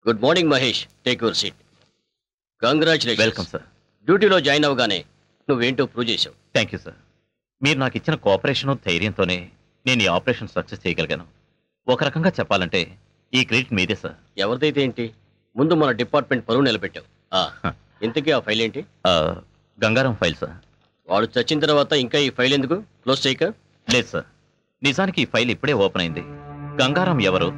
Good morning Mahesh, take your seat. Congratulation. Welcome sir. డ్యూటీలో join అవగానే నువ్వేంటో ప్రూవ్ చేసావు. Thank you sir. మీరు నాకు ఇచ్చిన కోఆపరేషన్ ధైర్యంతోనే నేను ఈ ఆపరేషన్ సక్సెస్ చేయగలిగాను. ఒక రకంగా చెప్పాలంటే ఈ క్రెడిట్ మీదే సార్. ఎవరిదైతే ఏంటి, ముందు మన డిపార్ట్మెంట్ పరువు నిలబెట్టావు. ఇంతకీ ఆ ఫైల్ ఏంటి? Gangaram file sir. వాడు చచ్చిన తర్వాత ఇంకా ఈ ఫైల్ ఎందుకు క్లోజ్ చేయక? లేదు సార్, నిజానికి ఈ ఫైల్ ఇప్పుడే ఓపెన్ అయింది. గంగారం ఎవరు,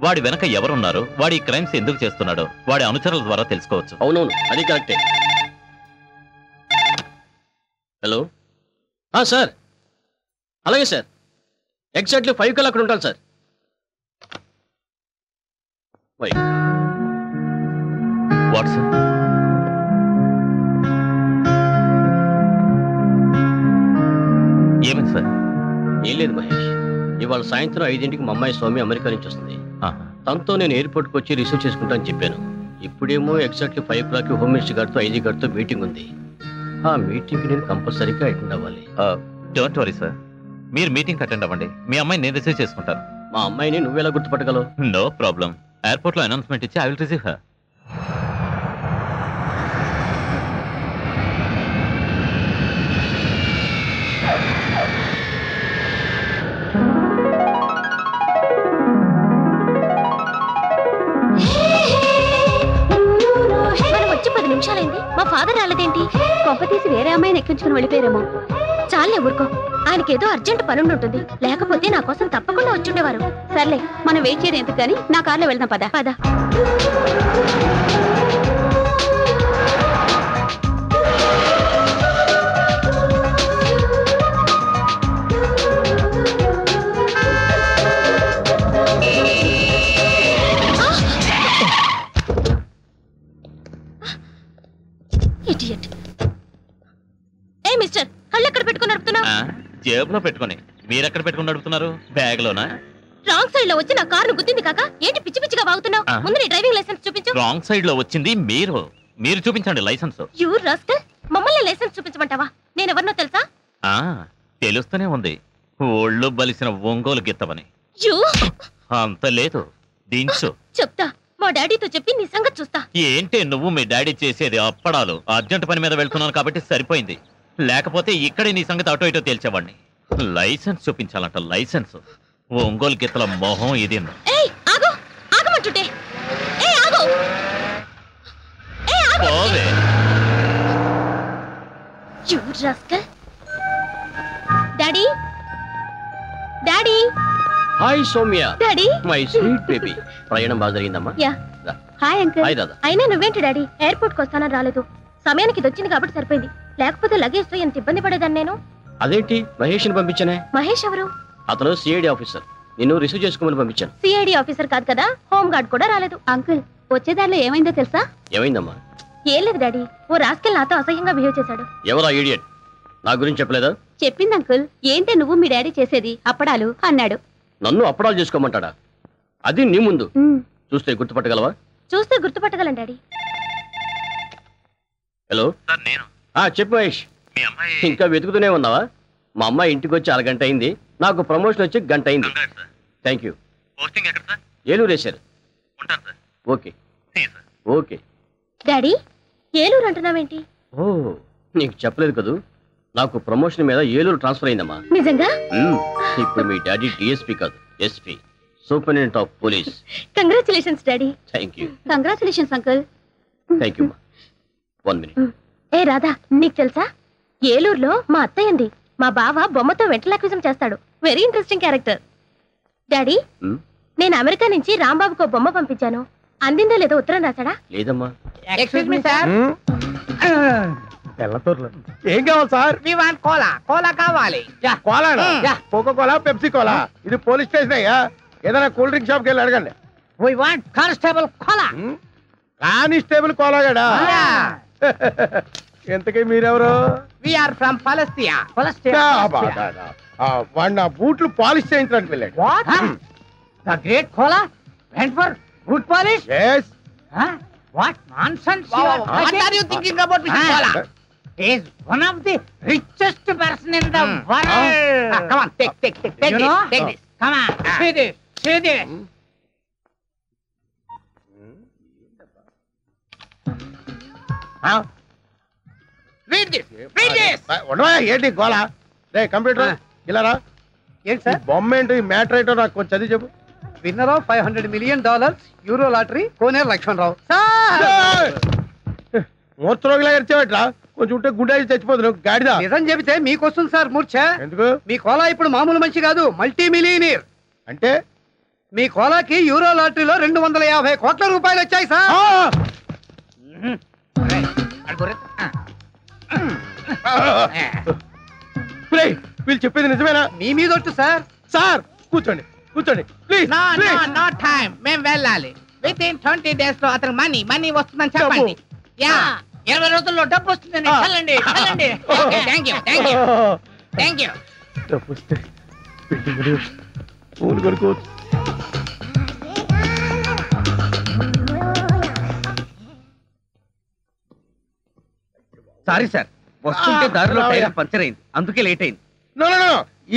వాడి వెనక ఎవరున్నారు, వాడి క్రైమ్స్ ఎందుకు చేస్తున్నాడో వాడి అనుచరుల ద్వారా తెలుసుకోవచ్చు. అవునవును, అది కరెక్టే. హలో సార్, అలాగే సార్, ఎగ్జాక్ట్లీ 5 కల్లా అక్కడ ఉంటాను సార్. What sir? ఏమైంది సార్? ఏం లేదు మహేష్, ఇవాళ సాయంత్రం 5ంటికి మా అమ్మాయి స్వామి అమెరికా నుంచి వస్తుంది. తనతో నేను ఎయిర్పోర్ట్కి వచ్చి రిసీవ్ చేసుకుంటానని చెప్పాను. ఇప్పుడేమో ఎగ్జాక్ట్లీ 5 o'clock హోమ్ మినిస్టర్ గారితో ఐజీ గారితో మీటింగ్ ఉంది. ఆ మీటింగ్కి నేను కంపల్సరీగా అటెండ్ అవ్వాలి. డోంట్ వరీ సార్, మీరు మీటింగ్ అటెండ్ అవ్వండి. మీ అమ్మాయిని నేను రిసీవ్ చేసుకుంటాను. మా అమ్మాయిని నువ్వెలా గుర్తుపట్టగలవు? నో ప్రాబ్లం, ఎయిర్పోర్ట్లో అనౌన్స్మెంట్ ఇచ్చి ఐ విల్ రిసీవ్ హర్. మా ఫాదర్ రాలేదేంటి? కొంప తీసి వేరే అమ్మాయిని ఎక్కించుకుని వెళ్ళిపోయారేమో. చాలే ఊరుకో, ఆయనకేదో అర్జెంట్ పనుండి ఉంటుంది, లేకపోతే నా కోసం తప్పకుండా వచ్చుండేవారు. సర్లే, మనం వెయిట్ చేయడం ఎందుకు కానీ నా కార్లో వెళ్దాం. పద పద. జేబులో పెట్టుకుని మీరెక్కడ పెట్టుకుని నడుపుతున్నారు? బ్యాగ్ లోనా? రాంగ్ సైడ్ లో వచ్చి నా కారును గుద్దింది కాక. ఏంటి పిచ్చి పిచ్చిగా వాగుతున్నావు? ముందు నీ డ్రైవింగ్ లైసెన్స్ చూపించు. రాంగ్ సైడ్ లో వచ్చింది మీరు చూపించండి లైసెన్స్. యూ రాస్కల్, మమ్మల్ని లైసెన్స్ చూపించమంటావా? నేను ఎవరినో తెలుసా? తెలుస్తూనే ఉంది, ఒళ్ళు బలిసిన ఒంగోలు గిత్తవని. అంత లేదు, దించు. చెప్తా, మా డాడీతో చెప్పి నీ సంగతి చూస్తా. ఏంటి నువ్వు మీ డాడీ చేసేది? అప్పడాలు. అర్జెంట్ పని మీద వెళ్తున్నాను కాబట్టి సరిపోయింది, లేకపోతే ఇక్కడే నీ సంగతి అటో ఇటో తేల్చేవాడిని. లైసెన్స్ చూపించాలంట, లైసెన్స్. ఒంగోలు గిత్తల మొహం ఇది. Daddy, daddy. Hi Soumya. Daddy, my sweet baby. ప్రయాణం బాగా జరిగిందమ్మా? యా. Hi uncle. హాయ్ దాదా. అయినా నువ్వేంటి డాడీ ఎయిర్పోర్ట్కి వస్తానని రాలేదు? సమయానికి ఇది వచ్చింది కాబట్టి సరిపోయింది, లేకపోతే లగేజ్ తో ఎంత ఇబ్బంది పడేదాన్ని నేను. అదేంటి, మహేష్ ని పంపించానే? మహేష్ ఎవరు? అతను సిఐడి ఆఫీసర్, నిన్ను రిసీవ్ చేసుకోమని పంపించాను. సిఐడి ఆఫీసర్ కాదు కదా, హోమ్ గార్డ్ కూడా రాలేదు. అంకుల్, వచ్చేదారిలో ఏమైందో తెలుసా? ఏమైందమ్మా? ఏం లేదు డాడీ, ఓ రాస్కెల్ నాతో అసహ్యంగా బిహేవ్ చేశాడు. ఎవరా ఇడియట్? నా గురించి చెప్పలేదా? చెప్పింది అంకుల్. ఏంటే నువ్వు మీ డాడీ చేసేది అప్పడాలు అన్నాడు. నన్ను అప్పడాలు చేసుకోమంటాడా? అది నీ ముందు చూస్తే గుర్తుపట్టగలవా? చూస్తే గుర్తుపట్టగలను డాడీ. హలో సార్, నేను. చెప్పు మహేష్. మీ అమ్మాయి ఇంకా వెతుకుతూనే ఉన్నావా? మా అమ్మాయి ఇంటికి వచ్చి 6 గంట అయింది, నాకు ప్రమోషన్ వచ్చి 1 గంట అయింది. Thank you. పోస్టింగ్ ఎక్కడ సార్? ఏలూరు వేశారు. ఉంటాను sir. Okay okay. Daddy, Eluru అంటున్నావేంటి? ఓ, నీకు చెప్పలేదు కదూ, నాకు ప్రమోషన్ మీద ఏలూరు ట్రాన్స్ఫర్ అయిందమ్మా. నిజంగా? ఇప్పుడు మీ డాడీ డిఎస్పీ కాదు, SP, superintendent of police. Congratulations daddy. Thank you. Congratulations uncle. Thank you. 1 minute. ఏ రాధా, నీకు తెలుసా ఏలూరులో మా అత్తయ్యంది, మా బావ బొమ్మతో వెంటలాక్విజం చేస్తాడు. Very interesting character. డాడీ, నేను అమెరికా నుంచి రాంబాబుకు బొమ్మ పంపించాను, అందిందో లేదో ఉత్తరం రాశాడా? లేదమ్మా. Excuse me sir. ఏం కావాలి sir? We want cola. Cola కావాలి. Cola? Coca Cola, Pepsi cola? ఇది పోలీస్ స్టేషన్ అయ్యా, ఏదైనా కూల్ డ్రింక్ షాప్కి వెళ్ళి అడగండి. We want constable cola. Constable కోలాగాడా? ఎంతకీ మీరెవరు? We are from Palestine. వాడు నా బూట్లు పాలిష్ చేయించడానికి వెళ్ళాడు. What? The great cola went for boot polish? yes. What nonsense you are talking? What are you thinking about Mr. Kola? He is one of the richest person in the world. Come on, take this. Come on, see this. ఉండవా ఏంటి గోళ రే computer ఇలా రా. ఏంటి sir? బొమ్మ ఏంటి matter ఏంటో నాకు కొంచెం చదివి చెప్పు. Winner of $500 million euro lottery Koneru Lakshmanarao. మూర్చరోగిలా ఎరిచేవట్రా కొంచెం ఉంటే గుండె చచ్చిపోతున్నావు గాడిదా. నిజం చెబితే మీకొస్తుంది సార్ మూర్ఛ. ఎందుకు? మీ కోలా ఇప్పుడు మామూలు మనిషి కాదు, మల్టీ మిలియనీర్. అంటే మీ కోలాకి యూరో లాటరీలో 250 కోట్ల రూపాయలు వచ్చాయి సార్. వీళ్ళు చెప్పేది నిజమేనా? మీ మీదొట్టు సార్. సార్ కూర్చోండి కూర్చోండి ప్లీజ్. నో టైం, మేము వెళ్ళాలి. విత్ ఇన్ 20 days లో అతను మనీ వస్తుందని చెప్పండి. యా 20 రోజుల్లో డబ్బు వస్తుందని వెళ్ళండి. Thank you thank you. డబ్బు వస్తే బిల్డింగులు పూలు కొనుక్కోవచ్చు. సారీ సార్, వస్తుంటే దారిలో టైర్ పంచర్ అయింది, అందుకే లేట్ అయింది. నో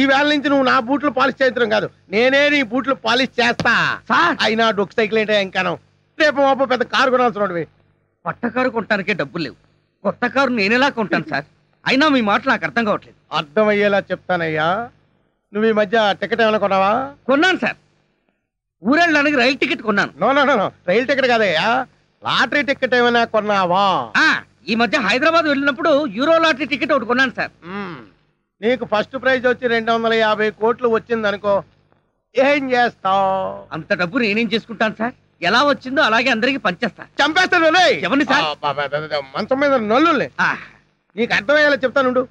ఈ వేళ నుంచి నువ్వు నా బూట్లు పాలిష్ చేయించడం కాదు, నేనే నీ బూట్లు పాలిష్ చేస్తా. అయినా డొక్ సైకిల్ ఏంటో ఇంకాను. రేపు మాపో పెద్ద కారు కొనాల్సిన పట్ట కారు కొనటానికే డబ్బులు లేవు, కొత్త కారు నేనేలా కొంటాను సార్? అయినా మీ మాట నాకు అర్థం కావట్లేదు. అర్థమయ్యేలా చెప్తానయ్యా. నువ్వు ఈ మధ్య టికెట్ ఏమైనా కొన్నావా? కొన్నాను సార్, ఊరెళ్ళడానికి రైలు టికెట్ కొన్నాను. నో రైలు టికెట్ కాదయ్యా, లాటరీ టికెట్ ఏమైనా కొన్నావా? ఈ మధ్య హైదరాబాద్ వెళ్ళినప్పుడు యూరో లాటరీ టికెట్ ఒకటి కొన్నాను సార్. నీకు ఫస్ట్ ప్రైజ్ వచ్చి 250 కోట్లు వచ్చింది అనుకో, ఏం చేస్తావు? అంత డబ్బు నేనేం చేసుకుంటాను సార్? ఎలా వచ్చిందో అలాగే అందరికి పంచేస్తా. చంపేస్తాను. ఎవరిని సార్? మంచం మీద నల్లుల్ని. నీకు అర్థమయ్యేలా చెప్తానుండు.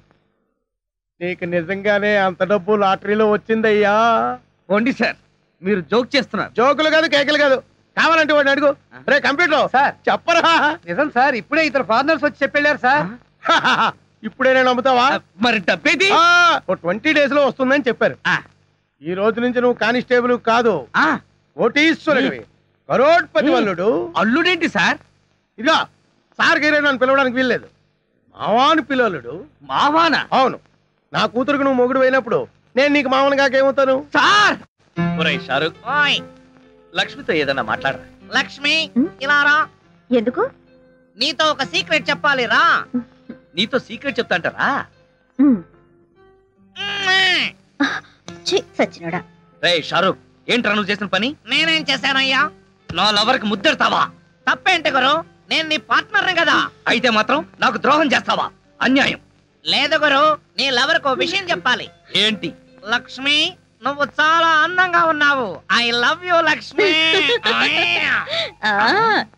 నీకు నిజంగానే అంత డబ్బు లాటరీలో వచ్చిందయ్యా. పోండి సార్, మీరు జోక్ చేస్తున్నారు. జోకులు కాదు, కేకలు కాదు. కావాలంటే వాడిని అడుగు. రే కంప్యూటర్ సార్ చెప్పరా? నిజం సార్, ఇప్పుడే ఇద్దరు ఫారినర్స్ వచ్చి చెప్పెళ్ళారు సార్. ఇప్పుడే నేను నమ్ముతావా? మరి డబ్బేది? 20 days లో వస్తుందని చెప్పారు. ఈ రోజు నుంచి నువ్వు కానిస్టేబుల్ కాదు, కోటీశ్వరుడివి, కరోడ్పతి వల్లుడు. అల్లుడేంటి సార్? ఇదిగా సార్ గీరే నన్ను పిలవడానికి వీల్లేదు, మావాను పిలవలుడు. మావానా? అవును, నా కూతురుకు నువ్వు మొగుడు అయినప్పుడు నేను నీకు మామూలు కాకేమవుతాను? సార్ షారుఖ్, లక్ష్మితో ఏదన్నా మాట్లాడరా? లక్ష్మి ఇలా రా. ఎందుకు? నీతో ఒక సీక్రెట్ చెప్పాలి రా. నీతో సీక్రెట్ చెప్తాంటారా? సచ్చినోడా. రే షారుఖ్, ఏంట్రా నువ్వు చేసిన పని? నేనేం చేశానయ్యా? నా లవర్ కి ముద్దెడతావా? తప్పేంటి గురు, నేను నీ పార్ట్నర్ కదా. అయితే మాత్రం నాకు ద్రోహం చేస్తావా? అన్యాయం. లేదు గురు, నీ లవర్ కు విషయం చెప్పాలి. ఏంటి? లక్ష్మి, నువ్వు చాలా అందంగా ఉన్నావు. I love you Lakshmi.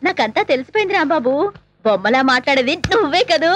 నాకంతా తెలిసిపోయింది రాంబాబు, బొమ్మలా మాట్లాడేది నువ్వే కదూ.